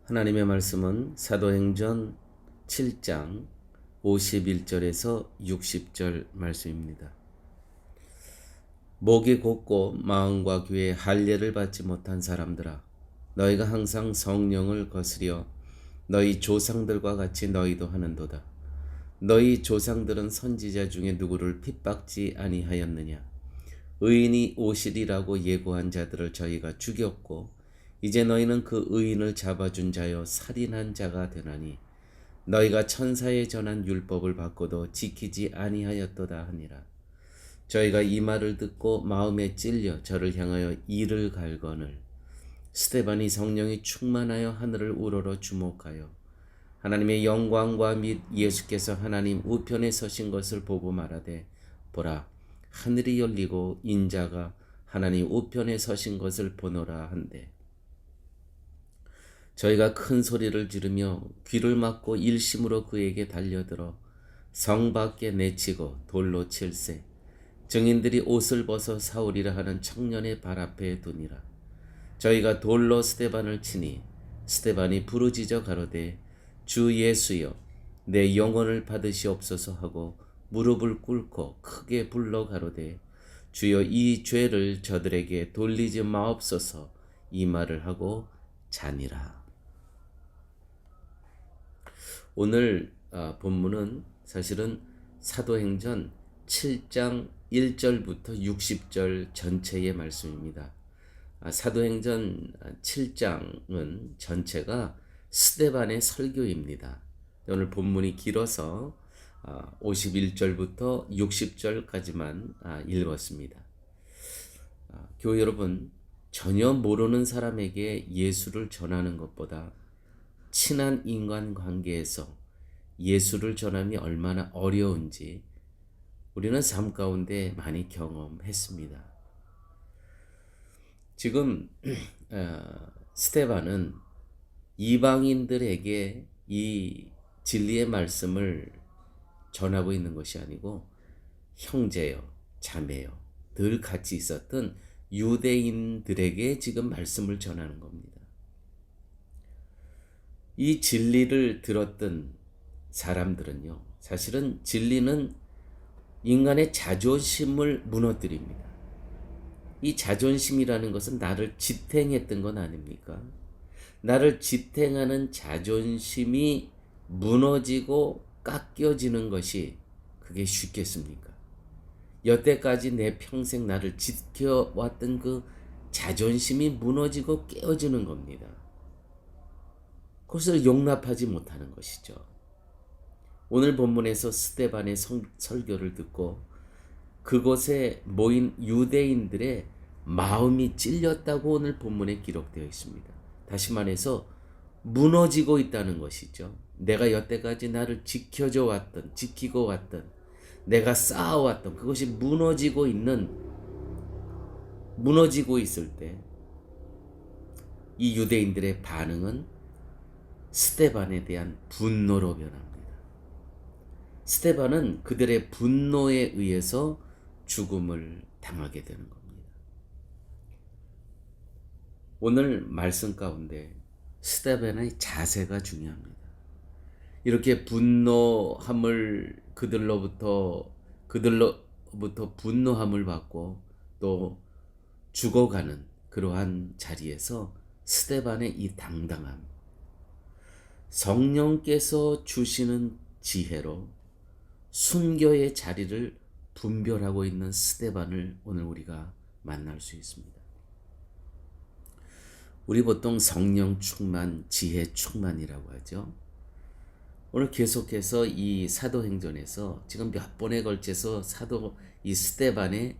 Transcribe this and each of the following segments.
하나님의 말씀은 사도행전 7장 51절에서 60절 말씀입니다. 목이 곧고 마음과 귀에 할례를 받지 못한 사람들아, 너희가 항상 성령을 거스려 너희 조상들과 같이 너희도 하는도다. 너희 조상들은 선지자 중에 누구를 핍박지 아니하였느냐? 의인이 오시리라고 예고한 자들을 저희가 죽였고 이제 너희는 그 의인을 잡아준 자여 살인한 자가 되나니 너희가 천사에 전한 율법을 받고도 지키지 아니하였도다 하니라. 저희가 이 말을 듣고 마음에 찔려 저를 향하여 이를 갈거늘 스데반이 성령이 충만하여 하늘을 우러러 주목하여 하나님의 영광과 및 예수께서 하나님 우편에 서신 것을 보고 말하되, 보라, 하늘이 열리고 인자가 하나님 우편에 서신 것을 보노라 한대. 저희가 큰 소리를 지르며 귀를 막고 일심으로 그에게 달려들어 성 밖에 내치고 돌로 칠세. 증인들이 옷을 벗어 사울이라 하는 청년의 발 앞에 두니라. 저희가 돌로 스데반을 치니 스데반이 부르짖어 가로되, 주 예수여, 내 영혼을 받으시옵소서 하고 무릎을 꿇고 크게 불러 가로되, 주여, 이 죄를 저들에게 돌리지 마옵소서. 이 말을 하고 자니라. 오늘 본문은 사실은 사도행전 7장 1절부터 60절 전체의 말씀입니다. 사도행전 7장은 전체가 스데반의 설교입니다. 오늘 본문이 길어서 51절부터 60절까지만 읽었습니다. 교회 여러분, 전혀 모르는 사람에게 예수를 전하는 것보다 친한 인간관계에서 예수를 전함이 얼마나 어려운지 우리는 삶 가운데 많이 경험했습니다. 지금 스데반은 이방인들에게 이 진리의 말씀을 전하고 있는 것이 아니고 형제요, 자매요, 늘 같이 있었던 유대인들에게 지금 말씀을 전하는 겁니다. 이 진리를 들었던 사람들은요, 사실은 진리는 인간의 자존심을 무너뜨립니다. 이 자존심이라는 것은 나를 지탱했던 건 아닙니까? 나를 지탱하는 자존심이 무너지고 깎여지는 것이 그게 쉽겠습니까? 여태까지 내 평생 나를 지켜왔던 그 자존심이 무너지고 깨어지는 겁니다. 그것을 용납하지 못하는 것이죠. 오늘 본문에서 스데반의 설교를 듣고 그곳에 모인 유대인들의 마음이 찔렸다고 오늘 본문에 기록되어 있습니다. 다시 말해서 무너지고 있다는 것이죠. 내가 여태까지 나를 지키고 왔던, 내가 쌓아왔던 그것이 무너지고 있을 때 이 유대인들의 반응은 스데반에 대한 분노로 변합니다. 스데반은 그들의 분노에 의해서 죽음을 당하게 되는 겁니다. 오늘 말씀 가운데 스데반의 자세가 중요합니다. 이렇게 그들로부터 분노함을 받고 또 죽어가는 그러한 자리에서 스데반의 이 당당함, 성령께서 주시는 지혜로 순교의 자리를 분별하고 있는 스데반을 오늘 우리가 만날 수 있습니다. 우리 보통 성령 충만, 지혜 충만이라고 하죠. 오늘 계속해서 이 사도행전에서 지금 몇 번에 걸쳐서 이 스데반의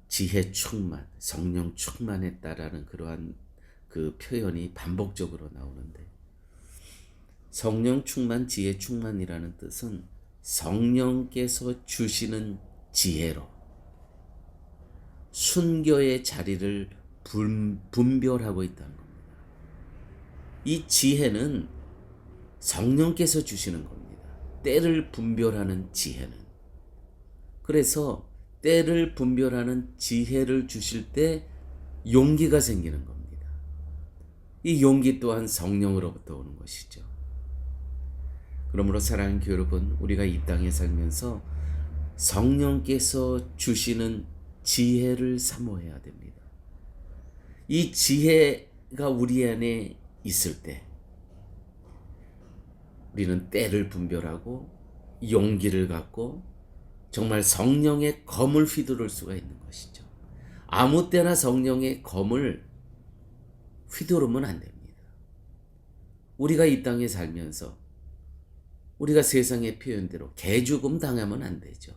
지혜 충만, 성령 충만했다라는 그러한 그 표현이 반복적으로 나오는데, 성령 충만, 지혜 충만이라는 뜻은 성령께서 주시는 지혜로 순교의 자리를 분별하고 있다는 겁니다. 이 지혜는 성령께서 주시는 겁니다. 때를 분별하는 지혜는. 그래서 때를 분별하는 지혜를 주실 때 용기가 생기는 겁니다. 이 용기 또한 성령으로부터 오는 것이죠. 그러므로 사랑하는 교회 여러분, 우리가 이 땅에 살면서 성령께서 주시는 지혜를 사모해야 됩니다. 이 지혜가 우리 안에 있을 때 우리는 때를 분별하고 용기를 갖고 정말 성령의 검을 휘두를 수가 있는 것이죠. 아무 때나 성령의 검을 휘두르면 안 됩니다. 우리가 이 땅에 살면서 우리가 세상의 표현대로 개죽음 당하면 안 되죠.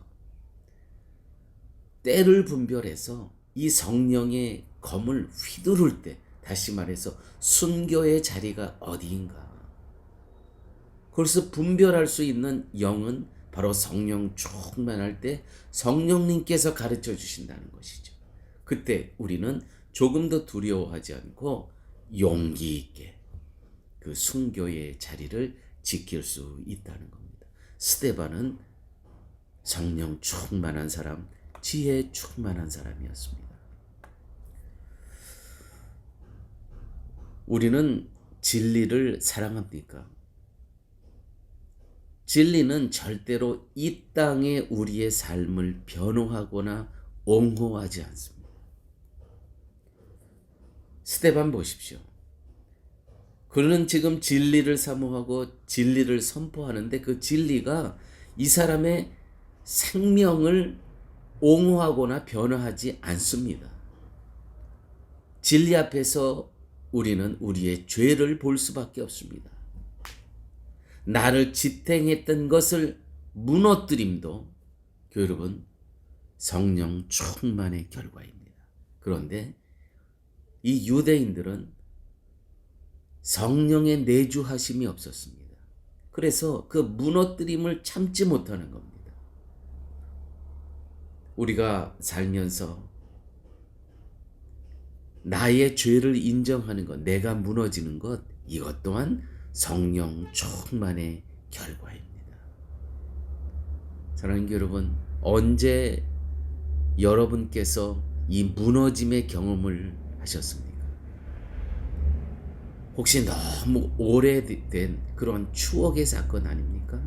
때를 분별해서 이 성령의 검을 휘두를 때, 다시 말해서 순교의 자리가 어디인가, 그래서 분별할 수 있는 영은 바로 성령 충만할 때 성령님께서 가르쳐 주신다는 것이죠. 그때 우리는 조금 더 두려워하지 않고 용기 있게 그 순교의 자리를 지킬 수 있다는 겁니다. 스데반은 성령 충만한 사람, 지혜 충만한 사람이었습니다. 우리는 진리를 사랑합니까? 진리는 절대로 이 땅에 우리의 삶을 변호하거나 옹호하지 않습니다. 스데반 보십시오. 그는 지금 진리를 사모하고 진리를 선포하는데 그 진리가 이 사람의 생명을 옹호하거나 변호하지 않습니다. 진리 앞에서 우리는 우리의 죄를 볼 수밖에 없습니다. 나를 지탱했던 것을 무너뜨림도 여러분 성령 충만의 결과입니다. 그런데 이 유대인들은 성령의 내주하심이 없었습니다. 그래서 그 무너뜨림을 참지 못하는 겁니다. 우리가 살면서 나의 죄를 인정하는 것, 내가 무너지는 것, 이것 또한 성령 충만의 결과입니다. 사랑하는 여러분, 언제 여러분께서 이 무너짐의 경험을 하셨습니까? 혹시 너무 오래된 그런 추억의 사건 아닙니까?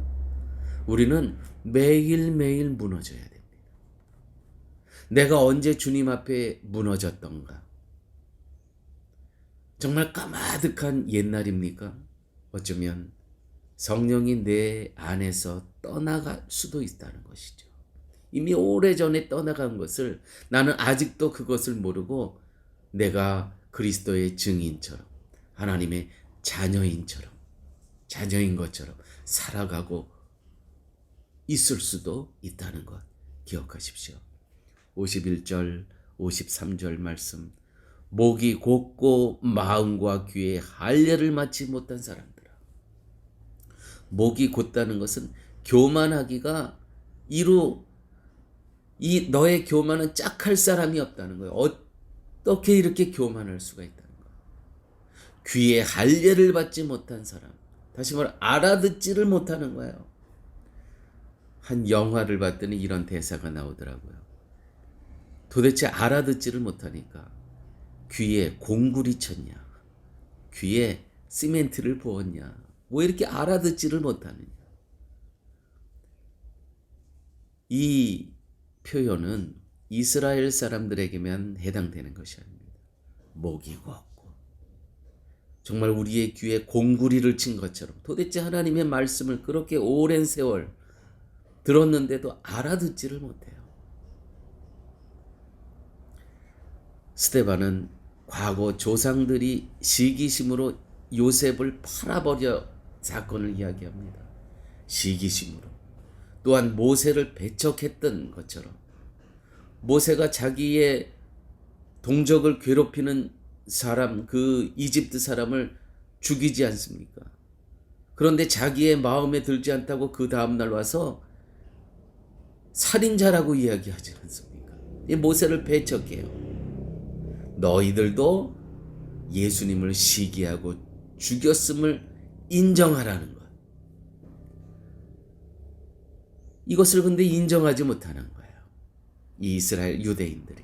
우리는 매일매일 무너져야 됩니다. 내가 언제 주님 앞에 무너졌던가? 정말 까마득한 옛날입니까? 어쩌면 성령이 내 안에서 떠나갈 수도 있다는 것이죠. 이미 오래전에 떠나간 것을 나는 아직도 그것을 모르고 내가 그리스도의 증인처럼 하나님의 자녀인 것처럼 살아가고 있을 수도 있다는 것 기억하십시오. 51절, 53절 말씀. 목이 곧고 마음과 귀에 할례를 마치 못한 사람들아. 목이 곧다는 것은 교만하기가 이 너의 교만은 짝할 사람이 없다는 거예요. 어떻게 이렇게 교만할 수가 있다는 거예요. 귀에 할례를 받지 못한 사람. 다시 말해 알아듣지를 못하는 거예요. 한 영화를 봤더니 이런 대사가 나오더라고요. 도대체 알아듣지를 못하니까 귀에 공구리 쳤냐, 귀에 시멘트를 부었냐, 왜 이렇게 알아듣지를 못하느냐. 이 표현은 이스라엘 사람들에게만 해당되는 것이 아닙니다. 목이 곧고 정말 우리의 귀에 공구리를 친 것처럼 도대체 하나님의 말씀을 그렇게 오랜 세월 들었는데도 알아듣지를 못해요. 스데반은 과거 조상들이 시기심으로 요셉을 팔아버려 사건을 이야기합니다. 시기심으로. 또한 모세를 배척했던 것처럼 모세가 자기의 동족을 괴롭히는 사람, 그 이집트 사람을 죽이지 않습니까? 그런데 자기의 마음에 들지 않다고 그 다음날 와서 살인자라고 이야기하지 않습니까? 이 모세를 배척해요. 너희들도 예수님을 시기하고 죽였음을 인정하라는 것. 이것을 근데 인정하지 못하는 거예요. 이 이스라엘 유대인들이.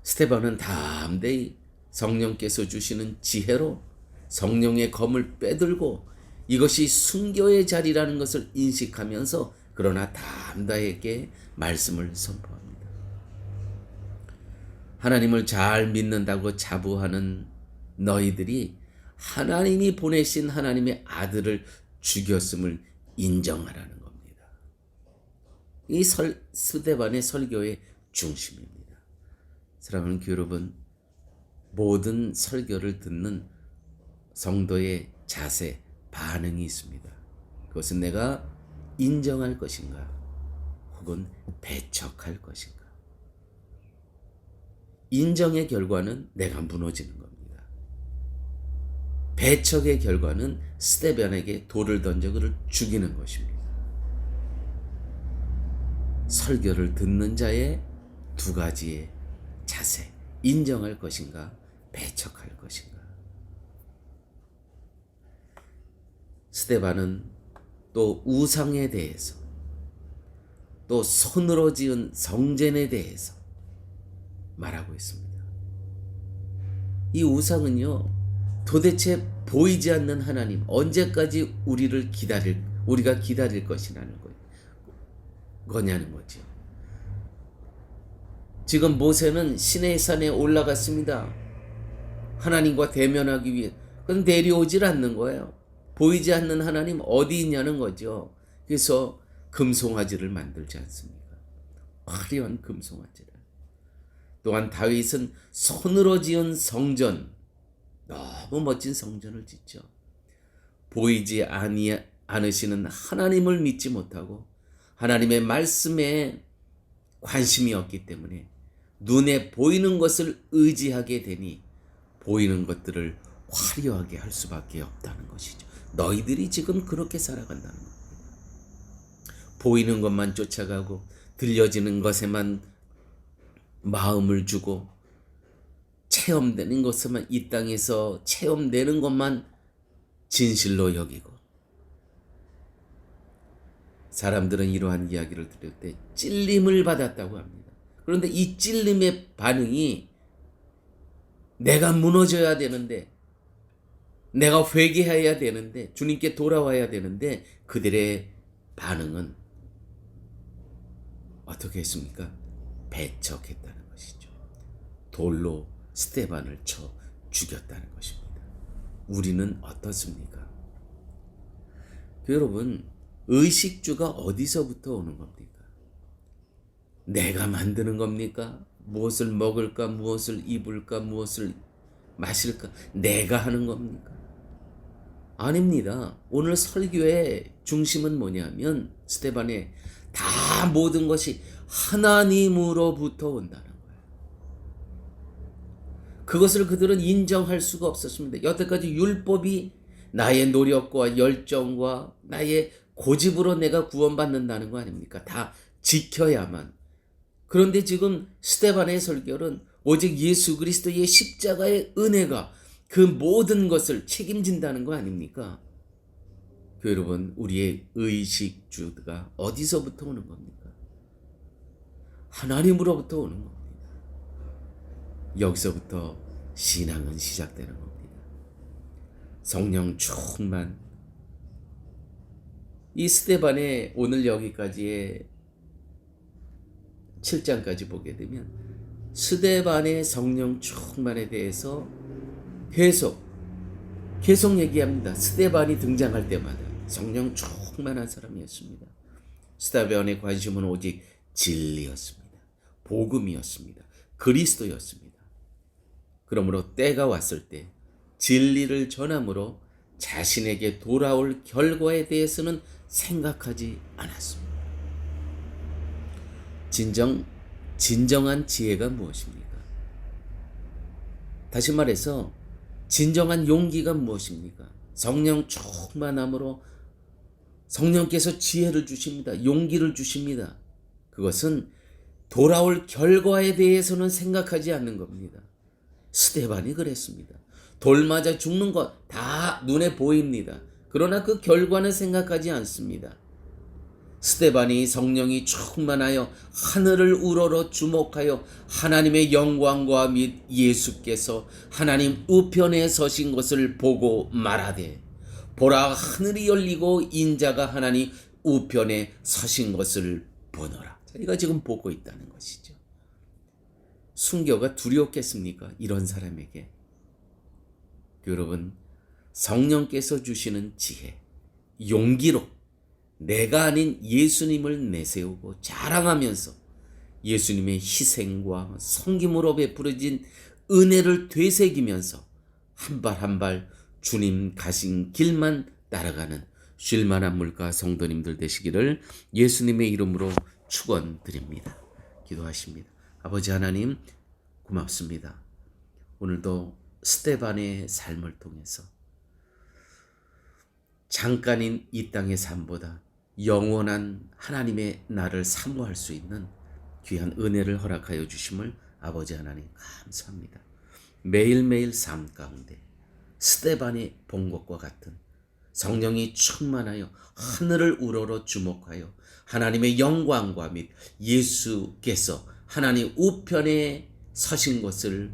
스데반은 담대히 성령께서 주시는 지혜로 성령의 검을 빼들고 이것이 순교의 자리라는 것을 인식하면서 그러나 담대하게 말씀을 선포합니다. 하나님을 잘 믿는다고 자부하는 너희들이 하나님이 보내신 하나님의 아들을 죽였음을 인정하라는 겁니다. 이 스데반의 설교의 중심입니다. 사랑하는 교회 여러분, 모든 설교를 듣는 성도의 자세, 반응이 있습니다. 그것은 내가 인정할 것인가 혹은 배척할 것인가. 인정의 결과는 내가 무너지는 겁니다. 배척의 결과는 스데반에게 돌을 던져 그를 죽이는 것입니다. 설교를 듣는 자의 두 가지의 자세, 인정할 것인가 배척할 것인가. 스데반은 또 우상에 대해서, 또 손으로 지은 성전에 대해서 말하고 있습니다. 이 우상은요, 도대체 보이지 않는 하나님, 언제까지 우리가 기다릴 것이라는 거냐는 거죠. 지금 모세는 시내의 산에 올라갔습니다. 하나님과 대면하기 위해. 그건 내려오질 않는 거예요. 보이지 않는 하나님 어디 있냐는 거죠. 그래서 금송아지를 만들지 않습니까? 화려한 금송아지를. 또한 다윗은 손으로 지은 성전, 너무 멋진 성전을 짓죠. 보이지 않으시는 하나님을 믿지 못하고 하나님의 말씀에 관심이 없기 때문에 눈에 보이는 것을 의지하게 되니 보이는 것들을 화려하게 할 수밖에 없다는 것이죠. 너희들이 지금 그렇게 살아간다는 겁니다. 보이는 것만 쫓아가고 들려지는 것에만 마음을 주고 체험되는 것에만, 이 땅에서 체험되는 것만 진실로 여기고, 사람들은 이러한 이야기를 들을 때 찔림을 받았다고 합니다. 그런데 이 찔림의 반응이 내가 무너져야 되는데, 내가 회개해야 되는데, 주님께 돌아와야 되는데, 그들의 반응은 어떻게 했습니까? 배척했다는 것이죠. 돌로 스데반을 쳐 죽였다는 것입니다. 우리는 어떻습니까? 여러분, 의식주가 어디서부터 오는 겁니까? 내가 만드는 겁니까? 무엇을 먹을까, 무엇을 입을까, 무엇을 마실까? 내가 하는 겁니까? 아닙니다. 오늘 설교의 중심은 뭐냐면 스데반의 다 모든 것이 하나님으로부터 온다는 거예요. 그것을 그들은 인정할 수가 없었습니다. 여태까지 율법이 나의 노력과 열정과 나의 고집으로 내가 구원받는다는 거 아닙니까? 다 지켜야만. 그런데 지금 스데반의 설교는 오직 예수 그리스도의 십자가의 은혜가 그 모든 것을 책임진다는 거 아닙니까? 여러분, 우리의 의식주가 어디서부터 오는 겁니까? 하나님으로부터 오는 겁니다. 여기서부터 신앙은 시작되는 겁니다. 성령 충만. 이 스데반의 오늘 여기까지의 7장까지 보게 되면 스데반의 성령 충만에 대해서 계속 얘기합니다. 스데반이 등장할 때마다 성령 충만한 사람이었습니다. 스데반의 관심은 오직 진리였습니다. 복음이었습니다. 그리스도였습니다. 그러므로 때가 왔을 때 진리를 전함으로 자신에게 돌아올 결과에 대해서는 생각하지 않았습니다. 진정한 지혜가 무엇입니까? 다시 말해서 진정한 용기가 무엇입니까? 성령 충만함으로 성령께서 지혜를 주십니다. 용기를 주십니다. 그것은 돌아올 결과에 대해서는 생각하지 않는 겁니다. 스데반이 그랬습니다. 돌 맞아 죽는 것 다 눈에 보입니다. 그러나 그 결과는 생각하지 않습니다. 스데반이 성령이 충만하여 하늘을 우러러 주목하여 하나님의 영광과 및 예수께서 하나님 우편에 서신 것을 보고 말하되, 보라, 하늘이 열리고 인자가 하나님 우편에 서신 것을 보노라. 자기가 지금 보고 있다는 것이죠. 순교가 두려웠겠습니까? 이런 사람에게. 여러분, 성령께서 주시는 지혜, 용기로 내가 아닌 예수님을 내세우고 자랑하면서 예수님의 희생과 섬김으로 베풀어진 은혜를 되새기면서 한 발 한 발 주님 가신 길만 따라가는 쉴만한 물가 성도님들 되시기를 예수님의 이름으로 축원드립니다. 기도하십니다. 아버지 하나님, 고맙습니다. 오늘도 스데반의 삶을 통해서 잠깐인 이 땅의 삶보다 영원한 하나님의 나를 사모할 수 있는 귀한 은혜를 허락하여 주심을 아버지 하나님 감사합니다. 매일매일 삶 가운데 스데반이 본 것과 같은 성령이 충만하여 하늘을 우러러 주목하여 하나님의 영광과 및 예수께서 하나님 우편에 서신 것을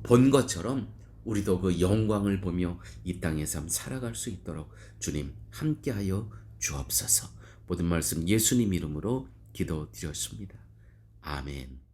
본 것처럼 우리도 그 영광을 보며 이 땅의 삶 살아갈 수 있도록 주님 함께하여 주옵소서. 모든 말씀 예수님 이름으로 기도드렸습니다. 아멘.